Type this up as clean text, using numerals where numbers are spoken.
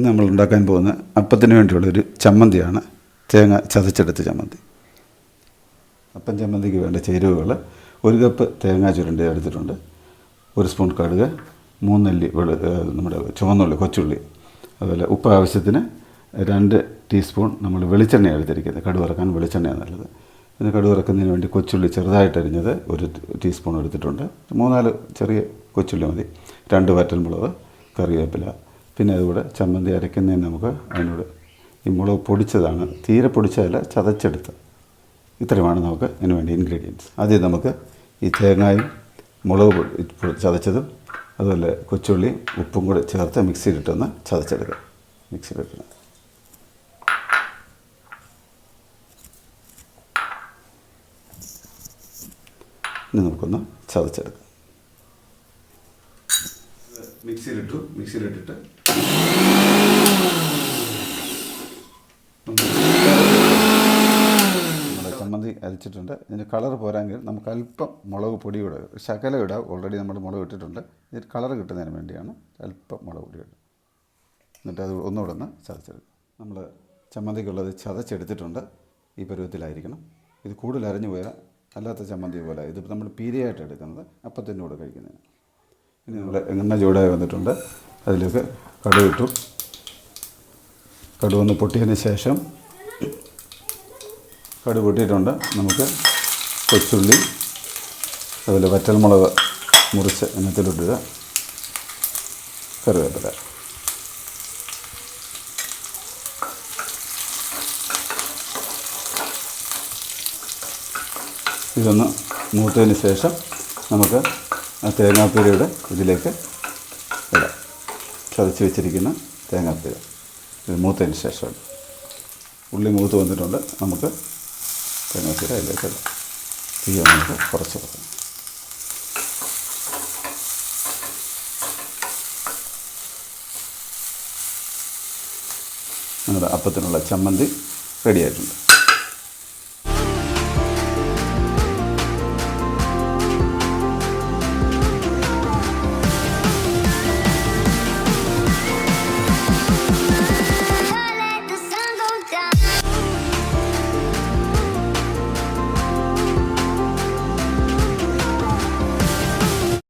ഇന്ന് നമ്മൾ ഉണ്ടാക്കാൻ പോകുന്ന അപ്പത്തിന് വേണ്ടിയുള്ളൊരു ചമ്മന്തിയാണ്, തേങ്ങ ചതച്ചെടുത്ത ചമ്മന്തി. അപ്പം ചമ്മന്തിക്ക് വേണ്ട ചേരുവകൾ: 1 കപ്പ് തേങ്ങ ചുരണ്ടി എടുത്തിട്ടുണ്ട്, 1 സ്പൂൺ കടുക്, 3 നെല്ലി നമ്മുടെ ചുവന്നുള്ളി, കൊച്ചുള്ളി, അതുപോലെ ഉപ്പ് ആവശ്യത്തിന്, 2 ടീസ്പൂൺ നമ്മൾ വെളിച്ചെണ്ണ എടുത്തിരിക്കുന്നത്. കടുക് വറക്കാൻ വെളിച്ചെണ്ണയാണ് നല്ലത്. പിന്നെ കടുക് വറക്കുന്നതിന് വേണ്ടി കൊച്ചുള്ളി ചെറുതായിട്ട് അരിഞ്ഞത് 1 ടീസ്പൂൺ എടുത്തിട്ടുണ്ട്. 3-4 ചെറിയ കൊച്ചുള്ളി മതി. 2 വറ്റൽമുളക്, കറിവേപ്പില. പിന്നെ അതുകൂടെ ചമ്മന്തി അരയ്ക്കുന്നതിന് നമുക്ക് അതിനോട് ഈ മുളക് പൊടിച്ചതാണ്, തീരെ പൊടിച്ചതല്ല, ചതച്ചെടുത്ത്. ഇത്രയുമാണ് നമുക്ക് ഇതിന് വേണ്ടി ഇൻഗ്രീഡിയൻസ്. ആദ്യം നമുക്ക് ഈ തേങ്ങയും മുളക് ചതച്ചതും അതുപോലെ കൊച്ചുള്ളി ഉപ്പും കൂടെ ചേർത്ത് മിക്സിയിലിട്ടൊന്ന് ചതച്ചെടുക്കാം. മിക്സിയിലിട്ട് ഇനി നമുക്കൊന്ന് ചതച്ചെടുക്കാം. മിക്സിയിലിട്ടിട്ട് നമ്മുടെ ചമ്മന്തി അരച്ചിട്ടുണ്ട്. ഇതിന് കളർ പോരാങ്കിൽ നമുക്ക് അല്പം മുളക് പൊടി കൂടെ, ശകലം ഇടാം. ഓൾറെഡി നമ്മൾ മുളക് ഇട്ടിട്ടുണ്ട്. ഇതിന് കളർ കിട്ടുന്നതിന് വേണ്ടിയാണ് അല്പം മുളക് പൊടി ഇടുന്നത്. എന്നിട്ട് അത് ഒന്നുകൂടെ ഒന്ന് ചതച്ചെടുക്കും. നമ്മൾ ചമ്മന്തിക്കുള്ളത് ചതച്ചെടുത്തിട്ടുണ്ട്. ഈ പരുവത്തിലായിരിക്കണം. ഇത് കൂടുതൽ അരഞ്ഞു പോയാൽ അല്ലാത്ത ചമ്മന്തി പോലെ. ഇത് നമ്മൾ പീരയായിട്ട് എടുക്കുന്നത്, അപ്പത്തിൻ്റെ കൂടെ കഴിക്കുന്നതിന്. ഇനി നമ്മൾ എണ്ണ ചൂടായി വന്നിട്ടുണ്ട്. അതിലേക്ക് കടുക് ഇട്ടു. കടുക് ഒന്ന് പൊട്ടിയതിന് ശേഷം, കടുക് പൊട്ടിയിട്ടുണ്ട്, നമുക്ക് കൊച്ചുള്ളി അതുപോലെ വറ്റൽമുളക് മുറിച്ച് എണ്ണത്തിലിടുക, കറിവേപ്പില. ഇതൊന്ന് മൂത്തതിന് ശേഷം നമുക്ക് ആ തേങ്ങാപ്പീരയുടെ ഇതിലേക്ക് ഇടാം. ചതച്ച് വെച്ചിരിക്കുന്ന തേങ്ങാപ്പീര ഇത് മൂത്തതിന് ശേഷം ഉള്ളി മൂത്ത് വന്നിട്ടുണ്ട്. നമുക്ക് തേങ്ങാപ്പീര അതിലേക്ക് ഇടാം. തീ നമുക്ക് കുറച്ച് വെക്കാം. നമ്മുടെ അപ്പത്തിനുള്ള ചമ്മന്തി റെഡി ആയിട്ടുണ്ട്.